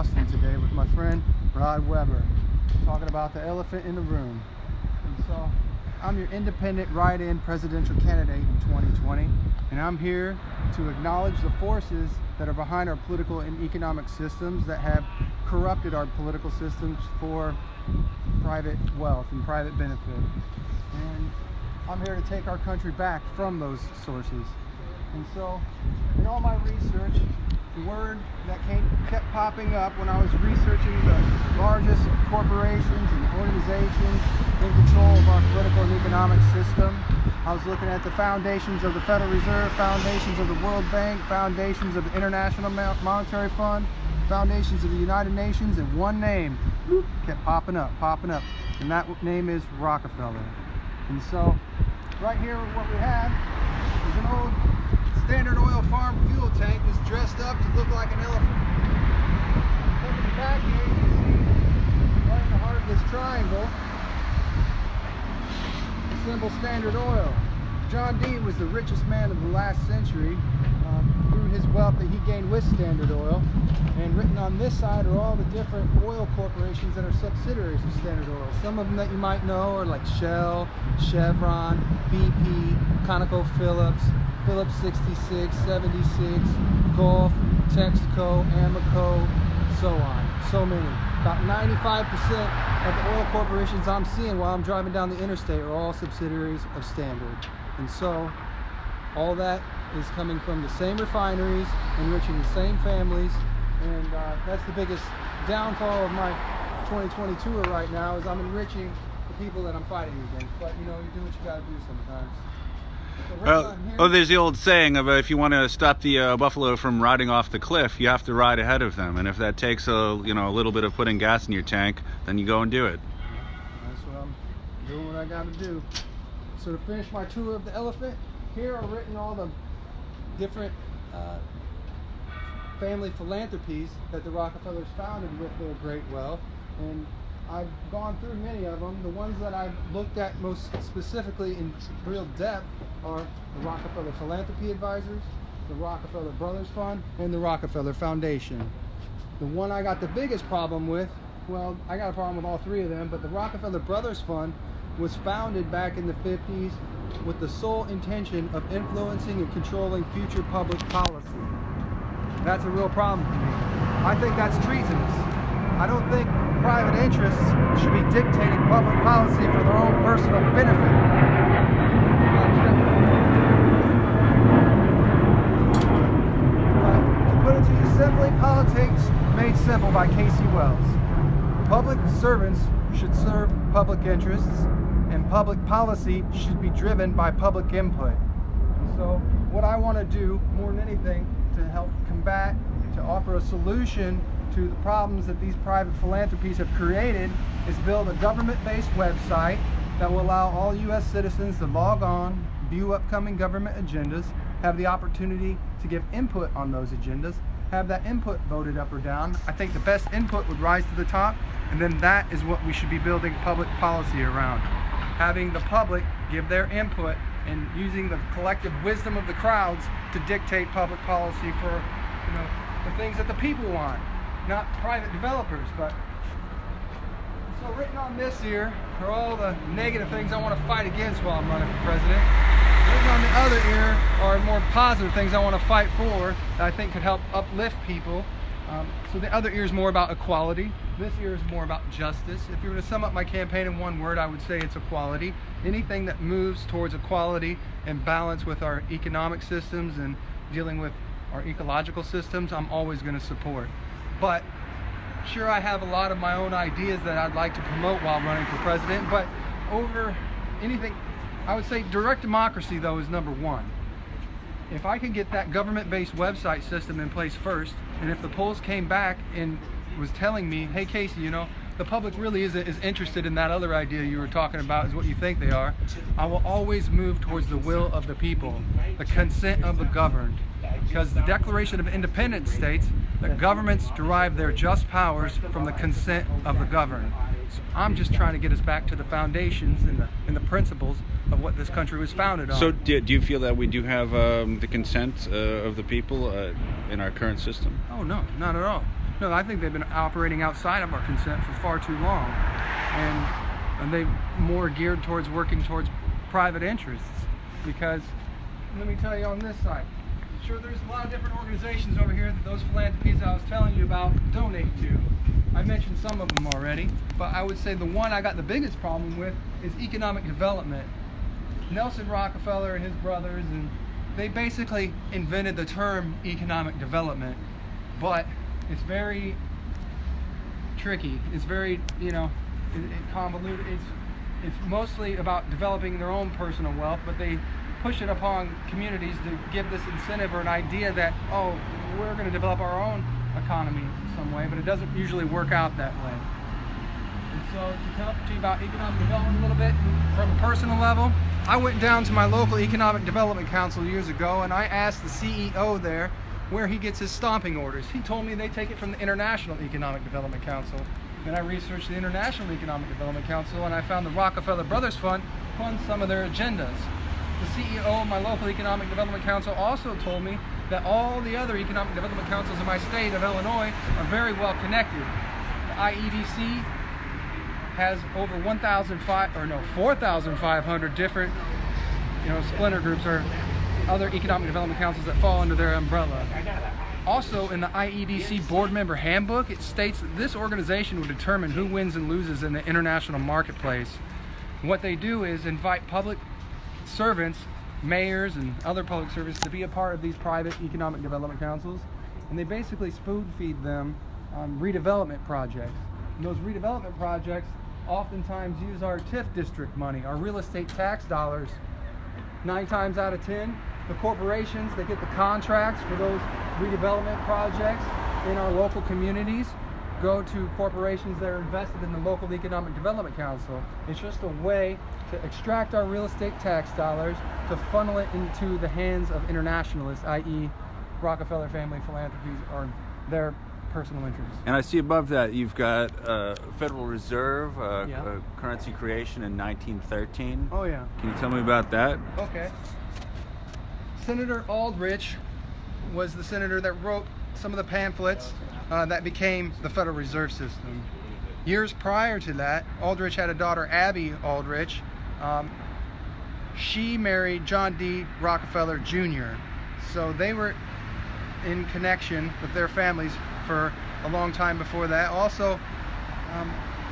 Austin today with my friend Rod Weber, talking about the elephant in the room. And so I'm your independent write-in presidential candidate in 2020, and I'm here to acknowledge the forces that are behind our political and economic systems that have corrupted our political systems for private wealth and private benefit. And I'm here to take our country back from those sources. And so in all my research, the word that kept popping up when I was researching the largest corporations and organizations in control of our political and economic system, I was looking at the foundations of the Federal Reserve, foundations of the World Bank, foundations of the International Monetary Fund, foundations of the United Nations, and one name kept popping up, and that name is Rockefeller. And so right here what we have is an old Standard Oil farm fuel tank that's dressed up to look like an elephant. Look at the back here, you can see right in the heart of this triangle, the symbol Standard Oil. John D. was the richest man of the last century through his wealth that he gained with Standard Oil. And written on this side are all the different oil corporations that are subsidiaries of Standard Oil. Some of them that you might know are like Shell, Chevron, BP, ConocoPhillips, Phillips 66, 76, Gulf, Texaco, Amoco, so on. So many. About 95% of the oil corporations I'm seeing while I'm driving down the interstate are all subsidiaries of Standard. And so all that is coming from the same refineries, enriching the same families, and that's the biggest downfall of my 2020 tour right now, is I'm enriching the people that I'm fighting against. But you know, you do what you gotta do sometimes. So there's the old saying of if you want to stop the buffalo from riding off the cliff, you have to ride ahead of them, and if that takes a little bit of putting gas in your tank, then you go and do it. That's what I'm doing, what I got to do. So to finish my tour of the elephant, here are written all the different family philanthropies that the Rockefellers founded with their great wealth, and I've gone through many of them. The ones that I've looked at most specifically in real depth are the Rockefeller Philanthropy Advisors, the Rockefeller Brothers Fund, and the Rockefeller Foundation. The one I got the biggest problem with, well, I got a problem with all three of them, but the Rockefeller Brothers Fund was founded back in the 50s with the sole intention of influencing and controlling future public policy. That's a real problem for me. I think that's treasonous. I don't think private interests should be dictating public policy for their own personal benefit. But to put it to you simply, politics made simple by Kasey Wells. Public servants should serve public interests, and public policy should be driven by public input. So what I want to do more than anything to help combat, to offer a solution to the problems that these private philanthropies have created, is build a government-based website that will allow all U.S. citizens to log on, view upcoming government agendas, have the opportunity to give input on those agendas, have that input voted up or down. I think the best input would rise to the top, and then that is what we should be building public policy around. Having the public give their input and using the collective wisdom of the crowds to dictate public policy for the things that the people want, not private developers. But so written on this here are all the negative things I want to fight against while I'm running for president. Written on the other ear are more positive things I want to fight for that I think could help uplift people. So the other ear is more about equality. This ear is more about justice. If you were to sum up my campaign in one word, I would say it's equality. Anything that moves towards equality and balance with our economic systems and dealing with our ecological systems, I'm always going to support. But sure, I have a lot of my own ideas that I'd like to promote while running for president, but over anything, I would say direct democracy though is number one. If I could get that government-based website system in place first, and if the polls came back and was telling me, hey Kasey, the public really isn't as interested in that other idea you were talking about as what you think they are, I will always move towards the will of the people, the consent of the governed. Because the Declaration of Independence states that governments derive their just powers from the consent of the governed. So I'm just trying to get us back to the foundations and the principles of what this country was founded on. So do you feel that we do have the consent of the people in our current system? Oh no, not at all. No, I think they've been operating outside of our consent for far too long, and they more geared towards working towards private interests. Because let me tell you on this side, sure, there's a lot of different organizations over here that those philanthropies I was telling you about donate to. I mentioned some of them already, but I would say the one I got the biggest problem with is economic development. Nelson Rockefeller and his brothers, and they basically invented the term economic development, but it's very tricky. It's very, convoluted. It's mostly about developing their own personal wealth, but they push it upon communities to give this incentive or an idea that, oh, we're going to develop our own economy in some way, but it doesn't usually work out that way. And so to talk to you about economic development a little bit from a personal level, I went down to my local economic development council years ago, and I asked the CEO there where he gets his stomping orders. He told me they take it from the International Economic Development Council. Then I researched the International Economic Development Council, and I found the Rockefeller Brothers Fund funds some of their agendas. The CEO of my local Economic Development Council also told me that all the other economic development councils in my state of Illinois are very well connected. The IEDC has over 4,500 different, splinter groups or other economic development councils that fall under their umbrella. Also, in the IEDC board member handbook, it states that this organization will determine who wins and loses in the international marketplace. And what they do is invite public servants, mayors and other public servants to be a part of these private economic development councils, and they basically spoon feed them redevelopment projects. And those redevelopment projects oftentimes use our TIF district money, our real estate tax dollars. 9 times out of 10, the corporations that get the contracts for those redevelopment projects in our local communities go to corporations that are invested in the local economic development council. It's just a way to extract our real estate tax dollars to funnel it into the hands of internationalists, i.e. Rockefeller family philanthropies or their personal interests. And I see above that you've got Federal Reserve, currency creation in 1913. Oh yeah. Can you tell me about that? Okay. Senator Aldrich was the senator that wrote some of the pamphlets that became the Federal Reserve System. Years prior to that, Aldrich had a daughter, Abby Aldrich. She married John D. Rockefeller Jr. So they were in connection with their families for a long time before that. Also,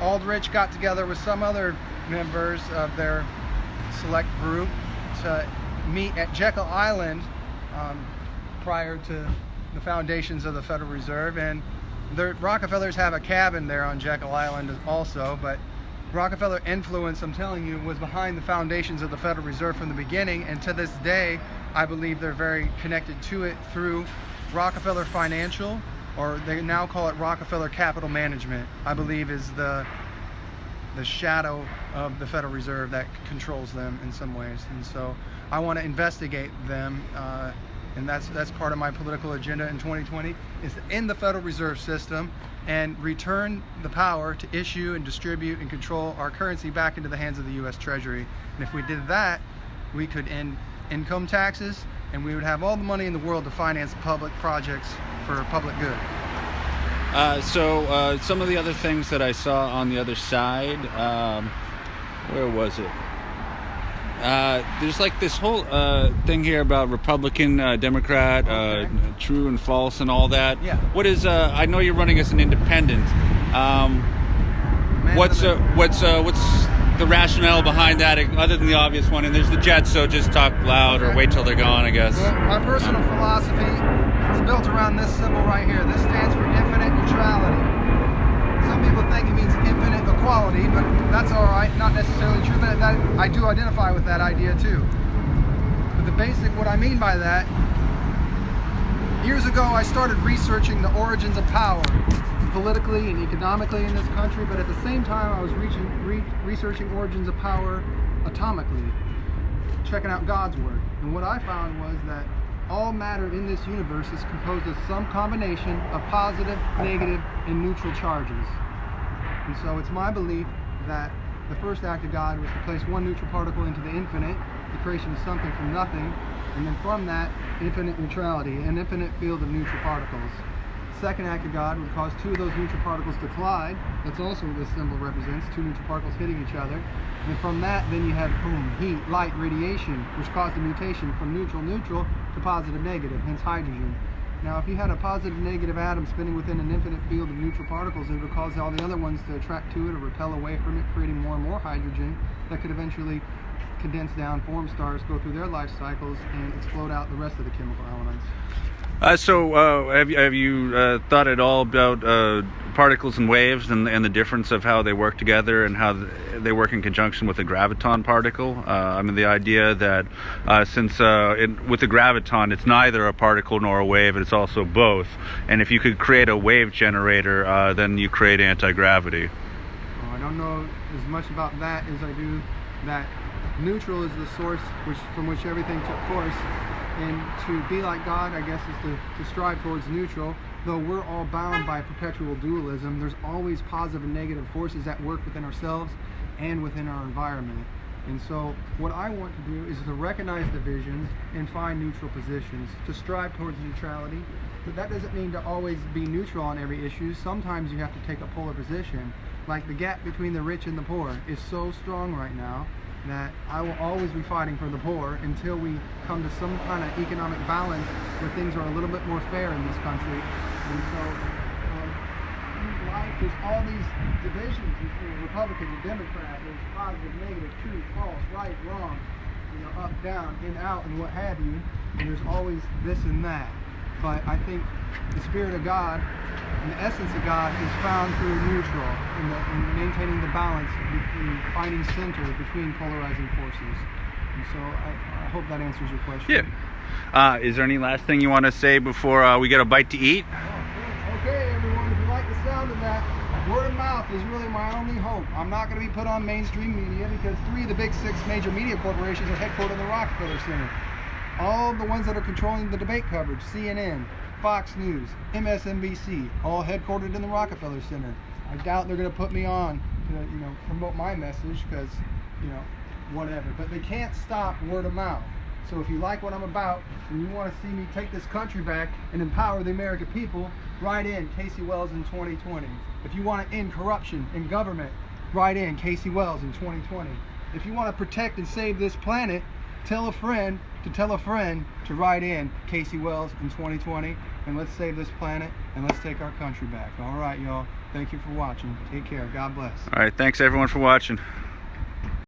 Aldrich got together with some other members of their select group to meet at Jekyll Island prior to the foundations of the Federal Reserve, and the Rockefellers have a cabin there on Jekyll Island also, but Rockefeller influence, I'm telling you, was behind the foundations of the Federal Reserve from the beginning, and to this day I believe they're very connected to it through Rockefeller Financial, or they now call it Rockefeller Capital Management, I believe is the shadow of the Federal Reserve that controls them in some ways. And so I want to investigate them, and that's part of my political agenda in 2020, is to end the Federal Reserve System and return the power to issue and distribute and control our currency back into the hands of the U.S. Treasury. And if we did that, we could end income taxes, and we would have all the money in the world to finance public projects for public good. So some of the other things that I saw on the other side, where was it? There's like this whole thing here about Republican, Democrat, true and false and all that. Yeah. What is, I know you're running as an independent. What's the rationale behind that, other than the obvious one? And there's the Jets, so just talk loud or wait till they're gone, I guess. Well, my personal philosophy is built around this symbol right here. This stands for infinite neutrality. Some people think it means infinite equality, but that's all right, not necessarily true, but that, I do identify with that idea too. But the basic, what I mean by that, years ago I started researching the origins of power, politically and economically in this country, but at the same time I was researching origins of power atomically, checking out God's word. And what I found was that all matter in this universe is composed of some combination of positive, negative, and neutral charges. And so it's my belief that the first act of God was to place one neutral particle into the infinite, the creation of something from nothing, and then from that, infinite neutrality, an infinite field of neutral particles. second act of God would cause two of those neutral particles to collide. That's also what this symbol represents, two neutral particles hitting each other. And from that, then you had boom, heat, light, radiation, which caused a mutation from neutral to positive-negative, hence hydrogen. Now, if you had a positive-negative atom spinning within an infinite field of neutral particles, it would cause all the other ones to attract to it or repel away from it, creating more and more hydrogen that could eventually condense down, form stars, go through their life cycles, and explode out the rest of the chemical elements. Have you thought at all about particles and waves and the difference of how they work together and how they work in conjunction with a graviton particle? I mean, the idea that since with the graviton, it's neither a particle nor a wave, it's also both. And if you could create a wave generator, then you create anti-gravity. I don't know as much about that as I do that neutral is the source from which everything took course. And to be like God, I guess, is to strive towards neutral. Though we're all bound by perpetual dualism, there's always positive and negative forces at work within ourselves and within our environment. And so what I want to do is to recognize divisions and find neutral positions, to strive towards neutrality. But that doesn't mean to always be neutral on every issue. Sometimes you have to take a polar position. Like the gap between the rich and the poor is so strong right now that I will always be fighting for the poor until we come to some kind of economic balance where things are a little bit more fair in this country. And so in life, there's all these divisions between Republican and Democrat. There's positive, negative, true, false, right, wrong, up, down, in, out, and what have you. And there's always this and that. But I think the Spirit of God and the essence of God is found through neutral, in maintaining the balance, in finding center between polarizing forces. And so I hope that answers your question. Yeah. Is there any last thing you want to say before we get a bite to eat? Okay, everyone, if you like the sound of that, word of mouth is really my only hope. I'm not going to be put on mainstream media because 3 of the big 6 major media corporations are headquartered in the Rockefeller Center. All the ones that are controlling the debate coverage, CNN, Fox News, MSNBC, all headquartered in the Rockefeller Center. I doubt they're going to put me on to, promote my message because, whatever. But they can't stop word of mouth. So if you like what I'm about and you want to see me take this country back and empower the American people, write in Kasey Wells in 2020. If you want to end corruption in government, write in Kasey Wells in 2020. If you want to protect and save this planet, tell a friend to write in Kasey Wells in 2020, and let's save this planet and let's take our country back. All right, y'all. Thank you for watching. Take care. God bless. All right. Thanks, everyone, for watching.